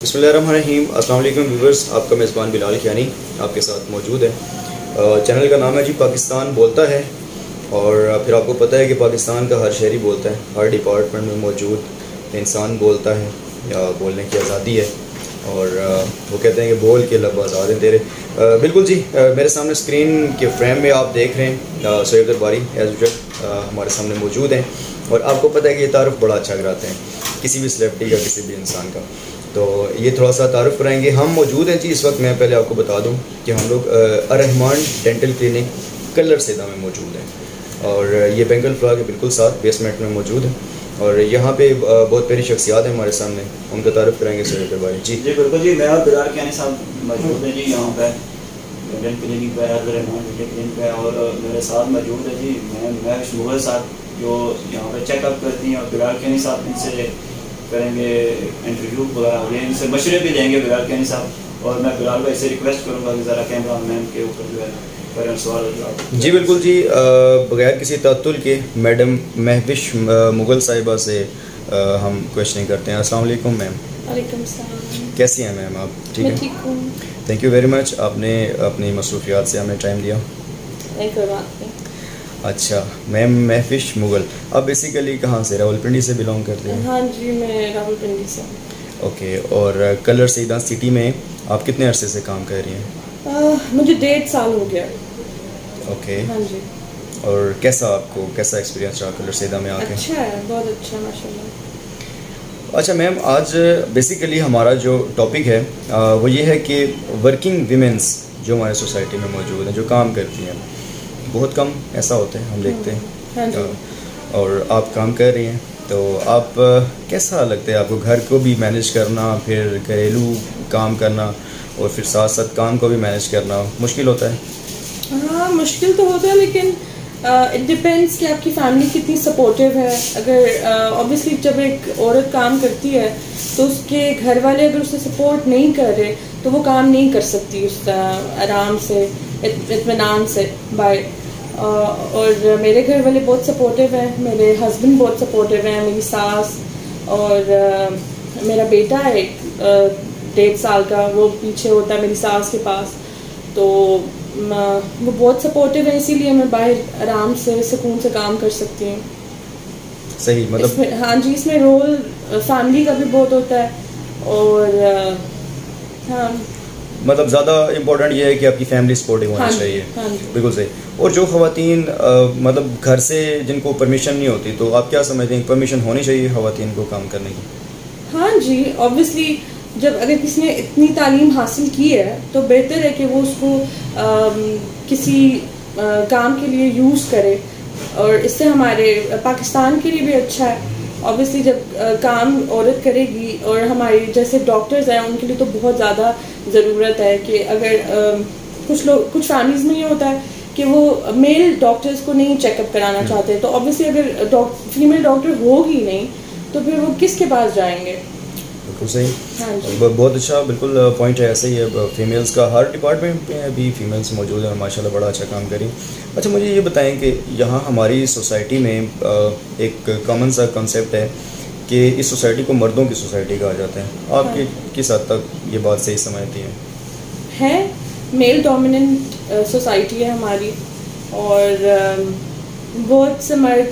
बिस्मिल्लाहिर्रहमानिर्रहीम। अस्सलाम वालेकुम व्यूवर्स, आपका मेज़बान बिलाल खियानी आपके साथ मौजूद है। चैनल का नाम है जी पाकिस्तान बोलता है। और फिर आपको पता है कि पाकिस्तान का हर शहरी बोलता है, हर डिपार्टमेंट में मौजूद इंसान बोलता है या बोलने की आज़ादी है। और वो कहते हैं कि बोल के लब आज़ाद हैं तेरे। बिल्कुल जी, मेरे सामने स्क्रीन के फ्रेम में आप देख रहे हैं सोहेब दरबारी एज यूजुअल हमारे सामने मौजूद हैं। और आपको पता है कि ये तारुफ बड़ा अच्छा कराते हैं किसी भी सेलिब्रिटी का, किसी भी इंसान का। तो ये थोड़ा सा तारुफ कराएंगे। हम मौजूद हैं जी इस वक्त। मैं पहले आपको बता दूं कि हम लोग अर्रहमान डेंटल क्लिनिक कलर सेदा में मौजूद हैं और ये बेंगल फ्लोर के बिल्कुल साथ बेसमेंट में मौजूद है। और यहाँ पे बहुत प्यारी शख्सियात हैं हमारे सामने, उनका तारुफ कराएंगे सोहेब दरबारी जी। जी बिल्कुल जी, मैं और बिलाल खियानी साहब मौजूद हैं जी यहाँ पे डेंटल क्लिनिक पे, अर्रहमान डेंटल क्लिनिक पे। और मेरे साथ मौजूद है जी मैं मुगल साहब जो यहाँ पे चेकअप करती हैं, और बिलाल खियानी साहब इनसे करेंगे इंटरव्यू वगैरह, इनसे मशवरे भी लेंगे बिलाल खियानी साहब। और मैं बिलाल भाई से रिक्वेस्ट करूँगा कि ज़रा कैमरा मैन के ऊपर जो है करें सवाल जवाब। जी बिल्कुल जी, बगैर किसी तअत्तुल के मैडम महविश मुगल साहिबा से हम क्वेश्चनिंग करते हैं। अस्सलाम वालेकुम मैम। वालेकुम सलाम। कैसी हैं मैम आप? ठीक है, ठीक हूँ। थैंक यू वेरी मच, आपने अपनी मसरूफियात से हमें टाइम दिया। नहीं, कोई बात नहीं। अच्छा मैम, महफिश मुगल, आप बेसिकली कहाँ से, रावलपिंडी से बिलोंग करते हैं? हाँ जी, मैं रावलपिंडी से। ओके, और कलर सेदा सिटी में आप कितने अरसे से काम कर रही हैं? मुझे 1.5 साल हो गया। ओके। हाँ जी। और कैसा एक्सपीरियंस रहा कलर सेदा में आके? अच्छा है, बहुत अच्छा माशाल्लाह। अच्छा मैम, आज बेसिकली हमारा जो टॉपिक है वो ये है कि वर्किंग वीमेंस जो हमारे सोसाइटी में मौजूद हैं, जो काम करती हैं, बहुत कम ऐसा होता है हम देखते हैं। हाँ जी। और आप काम कर रही हैं, तो आप कैसा लगता है आपको घर को भी मैनेज करना, फिर घरेलू काम करना और फिर साथ साथ काम को भी मैनेज करना मुश्किल होता है? हाँ, मुश्किल तो होता है, लेकिन इट डिपेंड्स कि आपकी फैमिली कितनी सपोर्टिव है। अगर ऑब्वियसली जब एक औरत काम करती है तो उसके घर वाले अगर उसे सपोर्ट नहीं कर रहे तो वो काम नहीं कर सकती उस आराम से, इत्मीनान से बाय। और मेरे घर वाले बहुत सपोर्टिव हैं, मेरे हस्बैंड बहुत सपोर्टिव हैं, मेरी सास और मेरा बेटा है 1.5 साल का, वो पीछे होता है मेरी सास के पास। तो वो बहुत सपोर्टिव है, इसीलिए मैं बाहर आराम से सुकून से काम कर सकती हूँ। सही, मतलब हाँ जी, इसमें रोल फैमिली का भी बहुत होता है। और हाँ, मतलब ज़्यादा इम्पोर्टेंट ये है कि आपकी फैमिली सपोर्टिव होनी चाहिए। हाँ जी। बिल्कुल सही। और जो ख़वातीन मतलब घर से जिनको परमिशन नहीं होती, तो आप क्या समझते हैं, परमिशन होनी चाहिए ख़वातीन को काम करने की? हाँ जी, ऑब्वियसली जब अगर किसी ने इतनी तालीम हासिल की है तो बेहतर है कि वो उसको किसी काम के लिए यूज़ करे, और इससे हमारे पाकिस्तान के लिए भी अच्छा है। ऑब्वियसली जब काम औरत करेगी, और हमारी जैसे डॉक्टर्स हैं उनके लिए तो बहुत ज़्यादा ज़रूरत है कि अगर कुछ फैमिलीज़ में ये होता है कि वो मेल डॉक्टर्स को नहीं चेकअप कराना चाहते, तो ऑब्वियसली अगर फीमेल डॉक्टर होगी नहीं तो फिर वो किसके पास जाएंगे? बिल्कुल सही। हाँ जी। बहुत अच्छा, बिल्कुल पॉइंट है। ऐसे ही है, फीमेल्स का हर डिपार्टमेंट में भी फीमेल्स मौजूद हैं, माशाल्लाह बड़ा अच्छा काम करी। अच्छा, मुझे ये बताएं कि यहाँ हमारी सोसाइटी में एक कॉमन सा कंसेप्ट है कि इस सोसाइटी को मर्दों की सोसाइटी कहा जाता है। आप किस हद तक ये बात सही समझती हैं? है, मेल डोमिनेंट सोसाइटी है हमारी, और बहुत से मर्द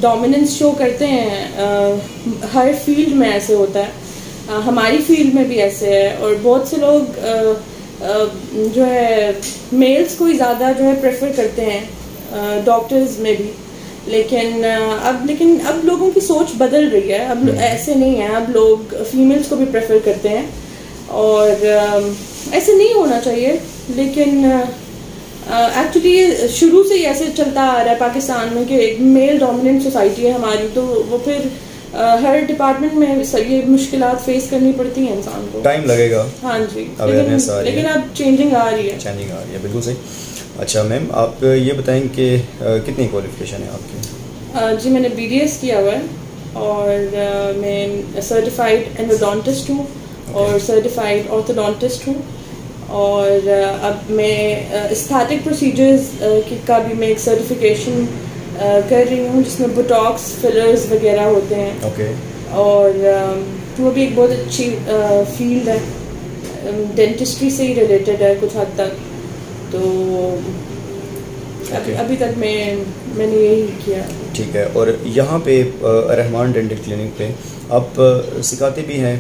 डोमिनेंस शो करते हैं। हर फील्ड में ऐसे होता है, हमारी फील्ड में भी ऐसे है। और बहुत से लोग जो है मेल्स को ही ज़्यादा जो है प्रेफर करते हैं, डॉक्टर्स में भी। लेकिन अब लोगों की सोच बदल रही है, अब ऐसे नहीं है, अब लोग फीमेल्स को भी प्रेफर करते हैं। और ऐसे नहीं होना चाहिए, लेकिन एक्चुअली शुरू से ही ऐसे चलता आ रहा है पाकिस्तान में कि एक मेल डोमिनेंट सोसाइटी है हमारी, तो वो फिर हर डिपार्टमेंट में ये मुश्किलात फेस करनी पड़ती हैं इंसान को। टाइम लगेगा। हाँ जी, लेकिन अब चेंजिंग आ रही है। बिल्कुल सही। अच्छा मैम, आप ये बताएं कि कितनी क्वालिफिकेशन है आपकी? जी, मैंने BDS किया हुआ है, और मैं सर्टिफाइड एंडोडोंटिस्ट हूँ और सर्टिफाइड ऑर्थोडोंटिस्ट हूँ। और अब मैं एस्थेटिक प्रोसीजर्स का भी मैं एक सर्टिफिकेशन कर रही हूँ, जिसमें बोटॉक्स, फिलर्स वगैरह होते हैं। ओके। और वो भी एक बहुत अच्छी फील्ड है, डेंटिस्ट्री से ही रिलेटेड है कुछ हद तक। तो अभी तक मैंने यही किया। ठीक है। और यहाँ पे रहमान डेंटल क्लिनिक पे आप सिखाते भी हैं?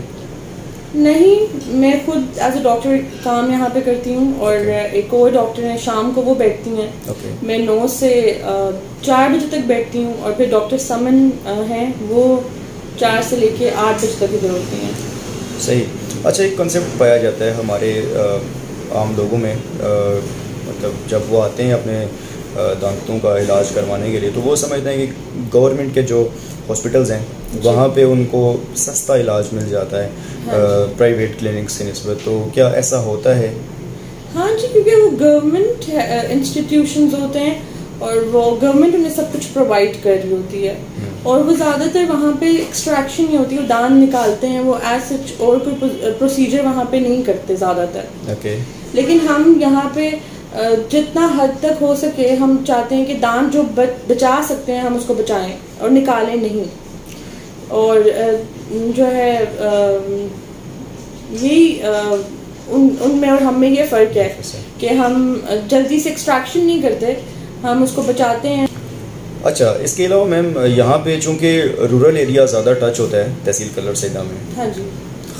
नहीं, मैं खुद एज अ डॉक्टर काम यहाँ पे करती हूँ और एक और डॉक्टर हैं, शाम को वो बैठती हैं। मैं 9 से 4 बजे तक बैठती हूँ और फिर डॉक्टर समन हैं, वो 4 से लेके 8 बजे तक इधर होती हैं। सही। अच्छा, एक कॉन्सेप्ट पाया जाता है हमारे आम लोगों में, मतलब जब वो आते हैं अपने दांतों का इलाज करवाने के लिए, तो वो समझते हैं कि गवर्नमेंट के जो हॉस्पिटल्स हैं वहाँ पे उनको सस्ता इलाज मिल जाता है प्राइवेट क्लिनिक से निस्बत। तो क्या ऐसा होता है? हाँ जी, क्योंकि वो गवर्नमेंट इंस्टीट्यूशंस होते हैं और वो गवर्नमेंट उन्हें सब कुछ प्रोवाइड कर रही होती है और वो ज़्यादातर वहाँ पे एक्सट्रैक्शन ही होती है, वो दांत निकालते हैं, वो एज सच और कोई प्रोसीजर वहाँ पे नहीं करते ज़्यादातर। लेकिन हम यहाँ पे जितना हद तक हो सके हम चाहते हैं कि दांत जो बचा सकते हैं हम उसको बचाएं और निकालें नहीं। और जो है यही उनमें और हम में ये फ़र्क है कि हम जल्दी से एक्सट्रैक्शन नहीं करते, हम उसको बचाते हैं। अच्छा, इसके अलावा मैम यहाँ पे चूँकि रूरल एरिया ज़्यादा टच होता है तहसील कलर सेदा में, हाँ जी,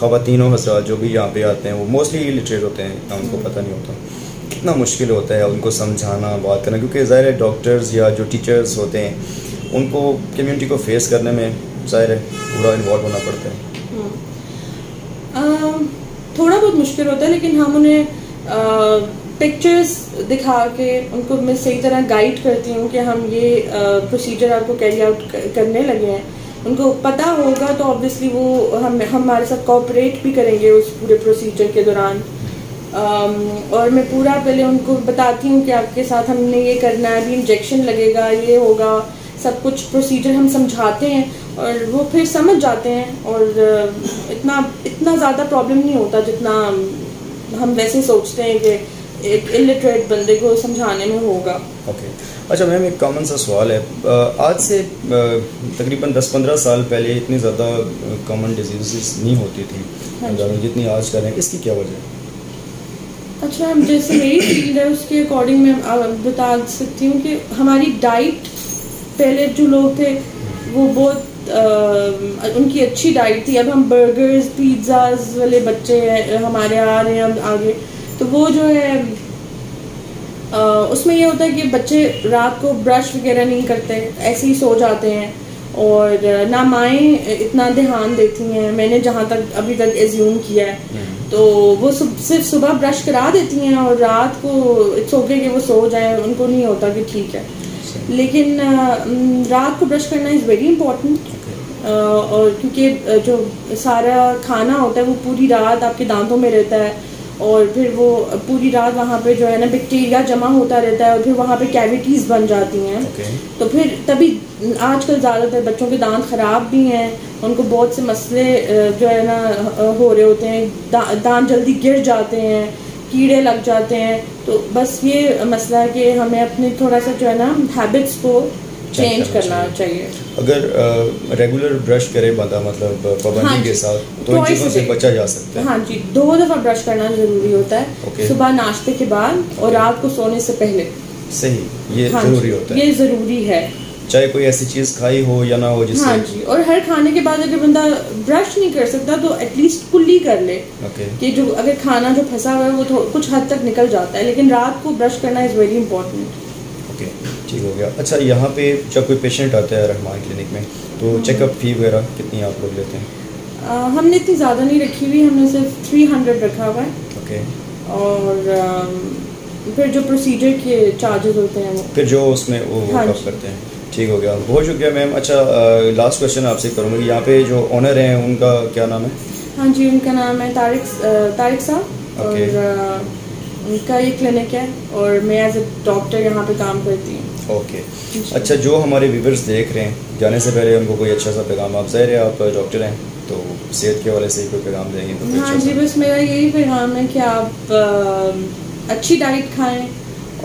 ख़वातीन हज़रात जो भी यहाँ पे आते हैं वो मोस्टली इलिटरेट होते हैं, उनको पता नहीं होता। कितना मुश्किल होता है उनको समझाना, बात करना, क्योंकि ज़ाहिर है डॉक्टर्स या जो टीचर्स होते हैं उनको कम्युनिटी को फेस करने में ज़ाहिर है पूरा इन्वॉल्व होना पड़ता है। थोड़ा बहुत मुश्किल होता है, लेकिन हम उन्हें पिक्चर्स दिखा के उनको मैं सही तरह गाइड करती हूँ कि हम ये प्रोसीजर आपको कैरी आउट करने लगे हैं। उनको पता होगा तो ऑब्वियसली वो हमारे साथ कोऑपरेट भी करेंगे उस पूरे प्रोसीजर के दौरान। और मैं पूरा पहले उनको बताती हूँ कि आपके साथ हमने ये करना है, अभी इंजेक्शन लगेगा, ये होगा, सब कुछ प्रोसीजर हम समझाते हैं और वो फिर समझ जाते हैं और इतना ज़्यादा प्रॉब्लम नहीं होता जितना हम वैसे सोचते हैं कि एक इलिटरेट बंदे को समझाने में होगा। ओके। अच्छा मैम, एक कॉमन सा सवाल है, आज से तकरीबन 10-15 साल पहले इतनी ज़्यादा कॉमन डिजीज़ नहीं होती थी जितनी आज कर रहे हैं, इसकी क्या वजह है? अच्छा, जैसे मेरी फील्ड है उसके अकॉर्डिंग मैं बता सकती हूँ कि हमारी डाइट, पहले जो लोग थे वो बहुत उनकी अच्छी डाइट थी। अब हम बर्गर्स पिज़्ज़ाज वाले बच्चे हमारे आ रहे हैं अब आगे, तो वो जो है उसमें ये होता है कि बच्चे रात को ब्रश वगैरह नहीं करते, ऐसे ही सो जाते हैं और ना माएँ इतना ध्यान देती हैं, मैंने जहाँ तक अभी तक एज्यूम किया है। तो वो सिर्फ सुबह ब्रश करा देती हैं और रात को इट्स ओके कि वो सो जाएं, उनको नहीं होता कि ठीक है। लेकिन रात को ब्रश करना इज़ वेरी इम्पोर्टेंट, और क्योंकि जो सारा खाना होता है वो पूरी रात आपके दांतों में रहता है और फिर वो पूरी रात वहाँ पे जो है ना बैक्टीरिया जमा होता रहता है और फिर वहाँ पे कैविटीज़ बन जाती हैं। तो फिर तभी आजकल ज़्यादातर बच्चों के दांत ख़राब भी हैं, उनको बहुत से मसले जो है ना हो रहे होते हैं, दांत जल्दी गिर जाते हैं, कीड़े लग जाते हैं। तो बस ये मसला है कि हमें अपने थोड़ा सा जो है ना हैबिट्स को चेंज करना चाहिए। अगर रेगुलर ब्रश करे बंदा, मतलब पाबंदी के साथ, तो इन चीज़ों से बचा जा सकता है। हाँ जी, 2 दफ़ा ब्रश करना ज़रूरी होता है, सुबह नाश्ते के बाद और रात को सोने से पहले। सही, ये ज़रूरी होता है, ये ज़रूरी है, चाहे कोई ऐसी चीज़ खाई हो या ना हो जिससे। हाँ जी, और हर खाने के बाद अगर बंदा ब्रश नहीं कर सकता तो एटलीस्ट कुल्ली कर ले, कि जो अगर खाना जो फंसा हुआ है वो कुछ हद तक निकल जाता है, लेकिन रात को ब्रश करना इज़ वेरी इंपॉर्टेंट। ओके, ठीक हो गया। अच्छा, यहाँ पे जब कोई पेशेंट आता है रहमान क्लिनिक में तो चेकअप फ़ी वगैरह कितनी आप लोग लेते हैं? हमने इतनी ज़्यादा नहीं रखी हुई, हमने सिर्फ 300 रखा हुआ है। ओके। और फिर जो प्रोसीजर के चार्जेस होते हैं वो फिर जो उसमें वो कब करते हैं। ठीक हो गया, बहुत शुक्रिया मैम। अच्छा, लास्ट क्वेश्चन आपसे करूँगा, यहाँ पे जो ऑनर हैं उनका क्या नाम है? हाँ जी, उनका नाम है तारिक साहब, और उनका ये क्लिनिक है और मैं एज ए डॉक्टर यहाँ पे काम करती हूँ। ओके। अच्छा, जो हमारे व्यूअर्स देख रहे हैं, जाने से पहले उनको कोई अच्छा सा पैगाम, आप ज़ाहिर है आप डॉक्टर हैं तो सेहत के वाले से ही कोई पैगाम देंगे तो? हाँ जी, बस मेरा यही पैगाम है कि आप अच्छी डाइट खाएँ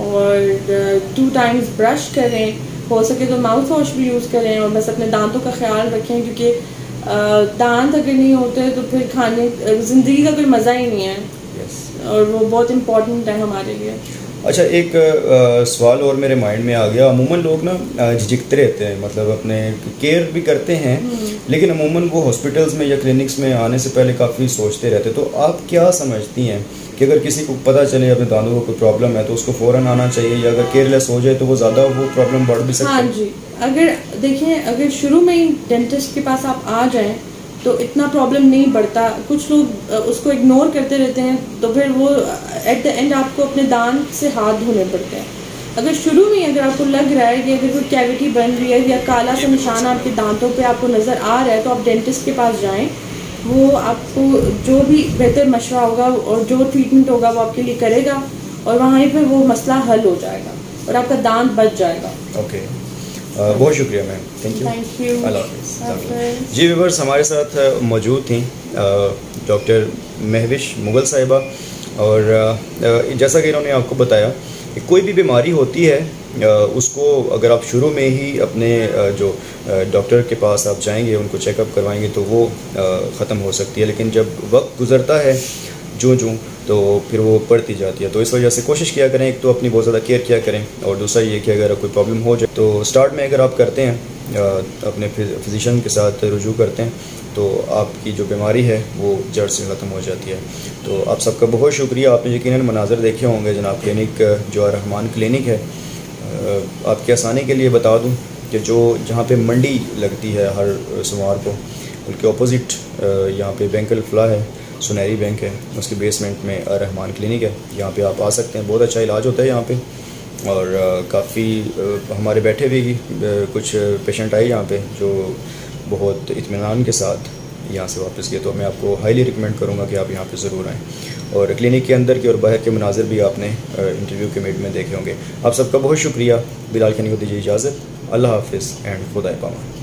और 2 टाइम्स ब्रश करें, हो सके तो माउथ वॉश भी यूज़ करें और बस अपने दांतों का ख्याल रखें, क्योंकि दांत अगर नहीं होते तो फिर खाने ज़िंदगी का कोई मज़ा ही नहीं है। और वो बहुत इम्पोर्टेंट है हमारे लिए। अच्छा, एक सवाल और मेरे माइंड में आ गया। अमूमन लोग ना झिझकते रहते हैं, मतलब अपने केयर भी करते हैं, लेकिन अमूमन वो हॉस्पिटल्स में या क्लिनिक्स में आने से पहले काफ़ी सोचते रहते हैं। तो आप क्या समझती हैं कि अगर किसी को पता चले अपने दांतों को कोई प्रॉब्लम है तो उसको फ़ौरन आना चाहिए, या अगर केयरलेस हो जाए तो वो ज़्यादा वो प्रॉब्लम बढ़ भी सकती है? हाँ जी, अगर देखें, अगर शुरू में ही डेंटिस्ट के पास आप आ जाएं तो इतना प्रॉब्लम नहीं बढ़ता। कुछ लोग उसको इग्नोर करते रहते हैं, तो फिर वो एट द एंड आपको अपने दांत से हाथ धोने पड़ते हैं। अगर शुरू में अगर आपको लग रहा है कि अगर कोई कैविटी बन रही है या काला सा निशान आपके दांतों पे आपको नज़र आ रहा है, तो आप डेंटिस्ट के पास जाएं। वो आपको जो भी बेहतर मशवरा होगा और जो ट्रीटमेंट होगा वो आपके लिए करेगा, और वहीं पर वो मसला हल हो जाएगा और आपका दांत बच जाएगा। ओके, बहुत शुक्रिया मैम, थैंक यू, अल्लाह हाफ़िज़। जी व्यूअर्स, हमारे साथ मौजूद थी डॉक्टर महविश मुगल साहिबा, और जैसा कि इन्होंने आपको बताया कि कोई भी बीमारी होती है उसको अगर आप शुरू में ही अपने जो डॉक्टर के पास आप जाएंगे, उनको चेकअप करवाएंगे तो वो ख़त्म हो सकती है, लेकिन जब वक्त गुज़रता है जो तो फिर वो बढ़ती जाती है। तो इस वजह से कोशिश किया करें, एक तो अपनी बहुत ज़्यादा केयर किया करें, और दूसरा ये कि अगर कोई प्रॉब्लम हो जाए तो स्टार्ट में अगर आप करते हैं अपने फिजिशियन के साथ रुजू करते हैं तो आपकी जो बीमारी है वो जड़ से ख़त्म हो जाती है। तो आप सबका बहुत शुक्रिया। आपने यकीनन मनाज़र देखे होंगे। जनाब क्लिनिक जो रहमान क्लिनिक है, आपकी आसानी के लिए बता दूं कि जो जहाँ पे मंडी लगती है हर सोमवार को, उनके ऑपोजिट यहाँ पे बैंक अल-फलाह है, सुनहरी बैंक है, उसके बेसमेंट में रहमान क्लिनिक है। यहाँ पे आप आ सकते हैं, बहुत अच्छा इलाज होता है यहाँ पे, और काफ़ी हमारे बैठे भी कुछ पेशेंट आए यहाँ पे जो बहुत इत्मीनान के साथ यहाँ से वापस गए। तो मैं आपको हाईली रिकमेंड करूँगा कि आप यहाँ पे ज़रूर आएँ। और क्लिनिक के अंदर के और बाहर के मनाजिर भी आपने इंटरव्यू के मीट में देखे होंगे। आप सबका बहुत शुक्रिया। बिलाल खानी को दीजिए इजाज़त। अल्लाह हाफ़िज़ एंड खुदा पामान।